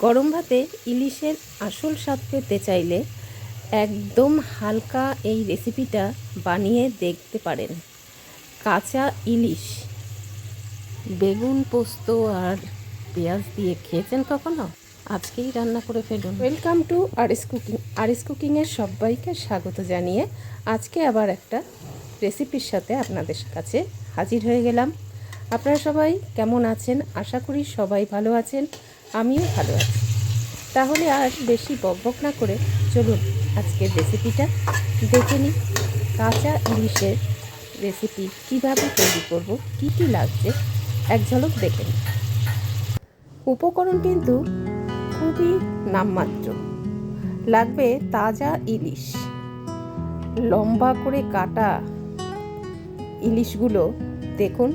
গরম ভাতে ইলিশের আসল স্বাদ পেতে চাইলে একদম হালকা এই রেসিপিটা বানিয়ে দেখতে পারেন। কাঁচা ইলিশ বেগুন পোস্ত আর পেঁয়াজ দিয়ে খেয়েছেন কখনো? আজকেই রান্না করে ফেলুন। ওয়েলকাম টু আরএস কুকিংয়ের সবাইকে স্বাগত জানিয়ে আজকে আবার একটা রেসিপির সাথে আপনাদের কাছে হাজির হয়ে গেলাম। আপনারা সবাই কেমন আছেন? আশা করি সবাই ভালো আছেন, আমিও ভালো আছি। তাহলে আর বেশি বকবক না করে চলুন আজকের রেসিপিটা দেখে নিই। কাঁচা ইলিশের রেসিপি কিভাবে তৈরি করব, কি কি লাগছে এক ঝলক দেখে নিই। উপকরণ কিন্তু খুবই নামমাত্র। লাগবে তাজা ইলিশ, লম্বা করে কাটা ইলিশগুলো দেখুন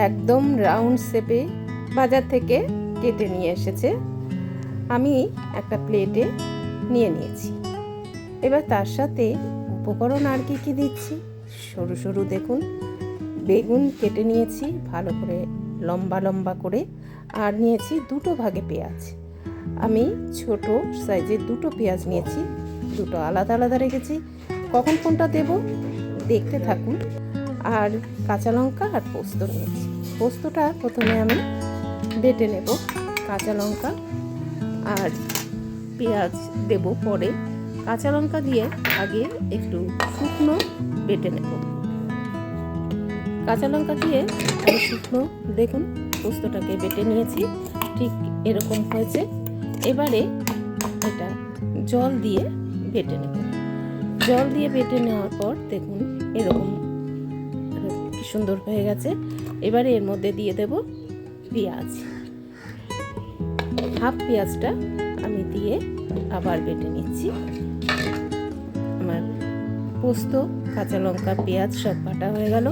একদম রাউন্ড শেপে বাজার থেকে কেটে নিয়ে এসেছে, আমি একটা প্লেটে নিয়ে নিয়েছি। এবার তার সাথে উপকরণ আর কি কি দিচ্ছি সরু সরু দেখুন বেগুন কেটে নিয়েছি ভালো করে লম্বা লম্বা করে, আর নিয়েছি দুটো ভাগে পেঁয়াজ। আমি ছোট সাইজের দুটো পেঁয়াজ নিয়েছি, দুটো আলাদা আলাদা রেখেছি। কখন কোনটা দেব দেখতে থাকুন। আর কাঁচা লঙ্কা আর পোস্ত নিয়েছি। পোস্তটা প্রথমে আমি বেটে নেব, কাঁচা লঙ্কা আর পেঁয়াজ দেব পরে। কাঁচা লঙ্কা দিয়ে আগে একটু শুকনো বেটে নেব। কাঁচা লঙ্কা দিয়ে আমি শুকনো দেখুন পোস্তটাকে বেটে নিয়েছি, ঠিক এরকম হয়েছে। এবারে এটা জল দিয়ে বেটে নেব। জল দিয়ে বেটে নেওয়ার পর দেখুন এরকম কি সুন্দর হয়ে গেছে। এবারে এর মধ্যে দিয়ে দেব পেঁয়াজ, হাফ পেঁয়াজটা আমি দিয়ে আবার বেটে নিচ্ছি। আমার পোস্ত কাঁচা লঙ্কা পেঁয়াজ সব বাটা হয়ে গেল,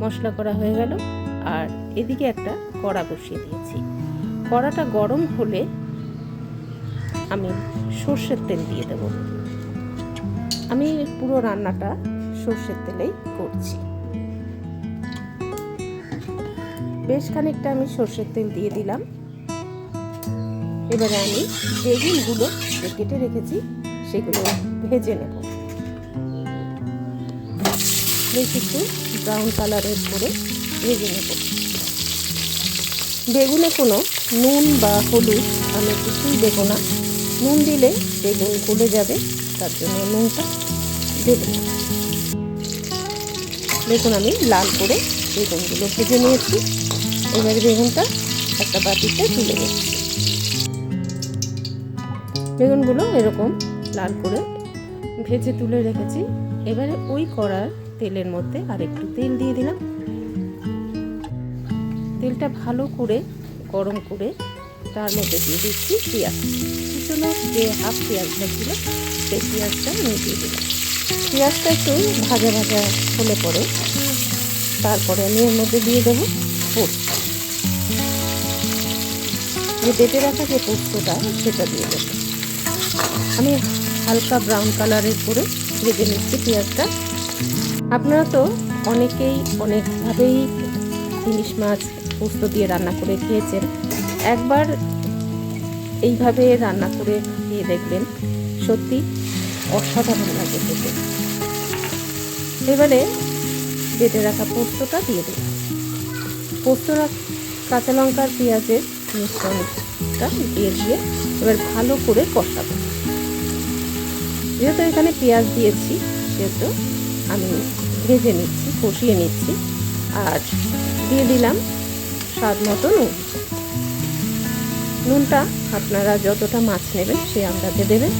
মশলা করা হয়ে গেল। আর এদিকে একটা কড়া বসিয়ে দিয়েছি। কড়াটা গরম হলে আমি সর্ষের তেল দিয়ে দেব। আমি পুরো রান্নাটা সর্ষের তেলেই করছি। বেশ খানিকটা আমি সর্ষের তেল দিয়ে দিলাম। এবারে আমি বেগুনগুলো যে কেটে রেখেছি সেগুলো ভেজে নেব, বেশ একটু ব্রাউন কালারের করে ভেজে নেব। বেগুনে কোনো নুন বা হলুদ আমি কিছুই দেবো না, নুন দিলে বেগুন গলে যাবে, তার জন্য নুনটা দেব না। দেখুন আমি লাল করে বেগুনগুলো ভেজে নিয়েছি। এবারে বেগুনটা একটা বাটিতে তুলে নিচ্ছি। বেগুনগুলো এরকম লাল করে ভেজে তুলে রেখেছি। এবারে ওই কড়ার তেলের মধ্যে আর একটু তেল দিয়ে দিলাম। তেলটা ভালো করে গরম করে তার মধ্যে দিয়ে দিচ্ছি পেঁয়াজ কুচনো, যে হাফ পেঁয়াজটা ছিল সেই পেঁয়াজটা আমি দিয়ে দিলাম। পেঁয়াজটা একটু ভাজা ভাজা হলে পরে তারপরে আমি এর মধ্যে দিয়ে দেবো পোস্ত, যে বেটে রাখা যে পোস্তটা সেটা দিয়ে দেবো। আমি হালকা ব্রাউন কালারের করে ভেজে নিচ্ছি পেঁয়াজটা। আপনারা তো অনেকেই অনেকভাবেই ইলিশ মাছ পোস্ত দিয়ে রান্না করে খেয়েছেন, একবার এইভাবে রান্না করে খেয়ে দেখবেন, সত্যি অসাধারণ লাগে খেতে। এবারে বেটে রাখা পোস্তটা দিয়ে দিই। পোস্তটা কাঁচা লঙ্কার পেঁয়াজের মিশ্রণটা দিয়ে এবার ভালো করে কষাবো। যেহেতু এখানে পেঁয়াজ দিয়েছি সেহেতু আমি ভেজে নিচ্ছি, কষিয়ে নিচ্ছি। আর দিয়ে দিলাম স্বাদ মতো নুন। নুনটা আপনারা যতটা মাছ নেবেন সেই আন্দাজে দেবেন।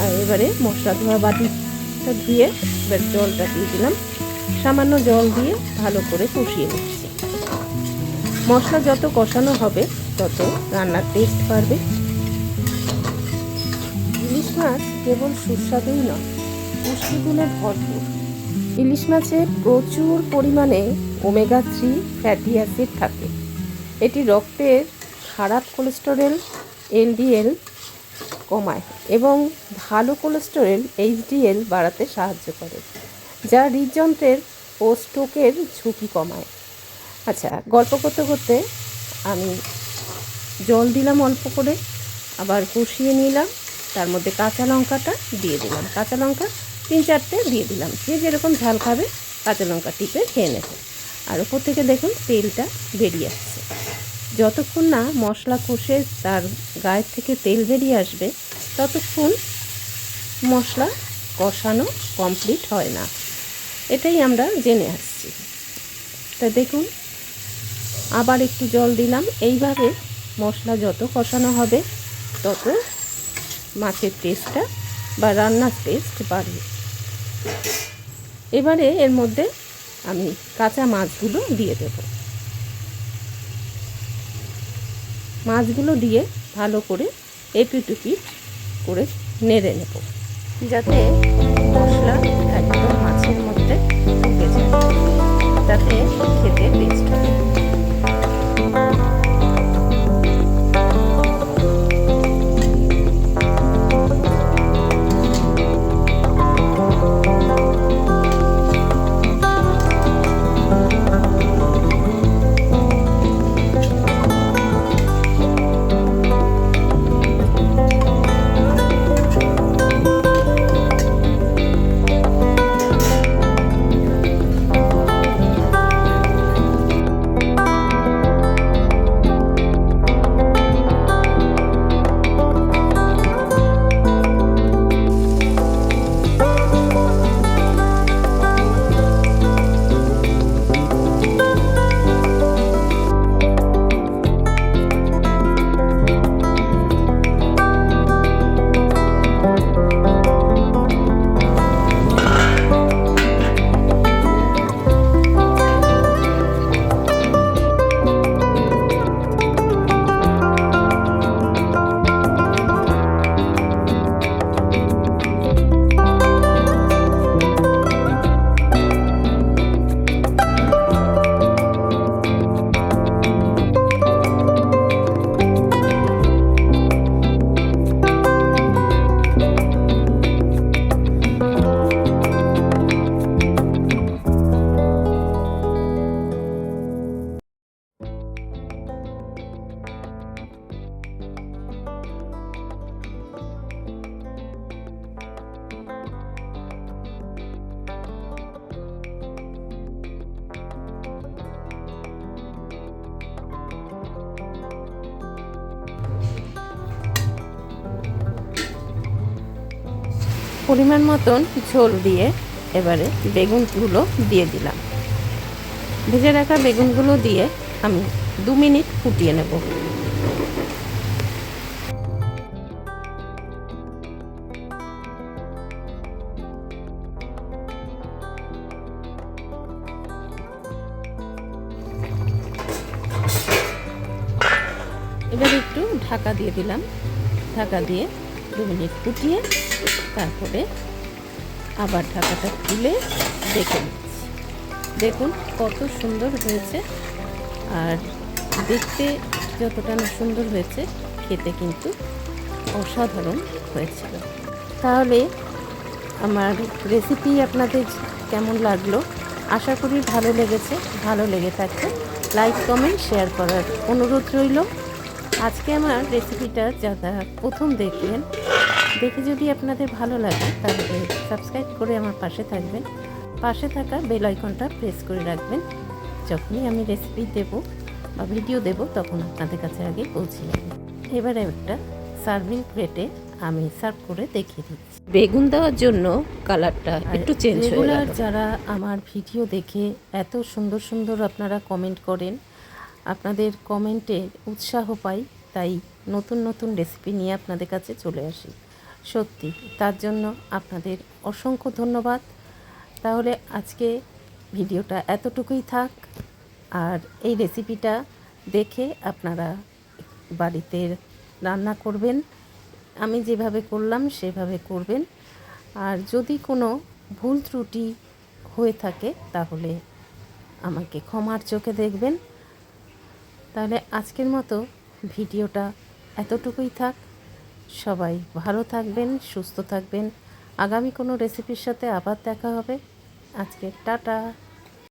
আর এবারে মশলা ধোয়া বাটিটা ধুয়ে এবার জলটা দিয়ে দিলাম। সামান্য জল দিয়ে ভালো করে কষিয়ে নিচ্ছি। মশলা যত কষানো হবে তত রান্নার টেস্ট বাড়বে। ইলিশ মাছ কেবল সুস্বাদুই নয়, পুষ্টিগুণে ভরপুর। ইলিশ মাছে প্রচুর পরিমাণে ওমেগা 3 ফ্যাটি অ্যাসিড থাকে। এটি রক্তের খারাপ কোলেস্টেরল এলডিএল কমায় এবং ভালো কোলেস্টেরল এইচডিএল বাড়াতে সাহায্য করে, যা হৃদযন্ত্রের ও স্ট্রোকের ঝুঁকি কমায়। আচ্ছা, গল্প করতে করতে আমি ইলিশ মাছটা ভেজে নিচ্ছি। দেখুন আমি বেশ কিছুক্ষণ ধরে নাড়াচাড়া করছি। ইলিশ মাছ যখন ভালো করে কষানো হবে তখন এর মধ্যে দিয়ে দেবো জল দিলাম অল্প করে, আবার কষিয়ে নিলাম। তার মধ্যে কাঁচা লঙ্কাটা দিয়ে দিলাম, কাঁচা লঙ্কা 3-4টে দিয়ে দিলাম। যে যেরকম ঝাল খাবে কাঁচা লঙ্কা টিপে খেয়ে নেবে। আর ওপর থেকে দেখুন তেলটা বেরিয়ে আসছে। যতক্ষণ না মশলা কষে তার গায়ের থেকে তেল বেরিয়ে আসবে ততক্ষণ মশলা কষানো কমপ্লিট হয় না, এটাই আমরা জেনে আসছি। তা দেখুন আবার একটু জল দিলাম। এইভাবে মশলা যত কষানো হবে তত মাছের টেস্টটা বা রান্নার টেস্ট বাড়বে। এবারে এর মধ্যে আমি কাঁচা মাছগুলো দিয়ে দেব। মাছগুলো দিয়ে ভালো করে এপিট ওপিট করে নেড়ে নেব, যাতে মশলা একদম মাছের মধ্যে ঢুকে যায়, তাতে খেতে টেস্ট হয়। পরিমাণ মতন ঝোল দিয়ে এবারে বেগুনগুলো দিয়ে দিলাম। ভেজে রাখা বেগুনগুলো দিয়ে আমি 2 মিনিট ফুটিয়ে নেব। এবার একটু ঢাকা দিয়ে দিলাম, ঢাকা দিয়ে 2 মিনিট ফুটিয়ে তারপরে আবার ঢাকাটা খুলে দেখে নিচ্ছি। দেখুন কত সুন্দর হয়েছে, আর দেখতে যতটা না সুন্দর হয়েছে খেতে কিন্তু অসাধারণ হয়েছিল। তাহলে আমার রেসিপি আপনাদের কেমন লাগলো? আশা করি ভালো লেগেছে। ভালো লেগে থাকলে লাইক কমেন্ট শেয়ার করার অনুরোধ রইল। আজকে আমার রেসিপিটা যারা প্রথম দেখলেন, দেখে যদি আপনাদের ভালো লাগে তাহলে সাবস্ক্রাইব করে আমার পাশে থাকবেন। পাশে থাকা বেল আইকনটা প্রেস করে রাখবেন। যখনই আমি রেসিপি দেব বা ভিডিও দেব তখন আপনাদের কাছে আগে পৌঁছে যাবে। এবারে একটা সার্ভিং প্লেটে আমি সার্ভ করে দেখিয়ে দিচ্ছি। বেগুন দেওয়ার জন্য কালারটা একটু চেঞ্জ হয়ে গেল। যারা আমার ভিডিও দেখে এত সুন্দর সুন্দর আপনারা কমেন্ট করেন, আপনাদের কমেন্টে উৎসাহ পাই, তাই নতুন নতুন রেসিপি নিয়ে আপনাদের কাছে চলে আসি। সত্যি তার জন্য আপনাদের অসংখ্য ধন্যবাদ। তাহলে আজকে ভিডিওটা এতটুকুই থাক, আর এই রেসিপিটা দেখে আপনারা বাড়িতে রান্না করবেন। আমি যেভাবে করলাম সেভাবে করবেন। আর যদি কোনো ভুল ত্রুটি হয়ে থাকে তাহলে আমাকে ক্ষমার চোখে দেখবেন। তাহলে আজকের মতো ভিডিওটা এতটুকুই থাক। সবাই ভালো থাকবেন, সুস্থ থাকবেন। আগামী কোনো রেসিপির সাথে আবার দেখা হবে। আজকে টাটা।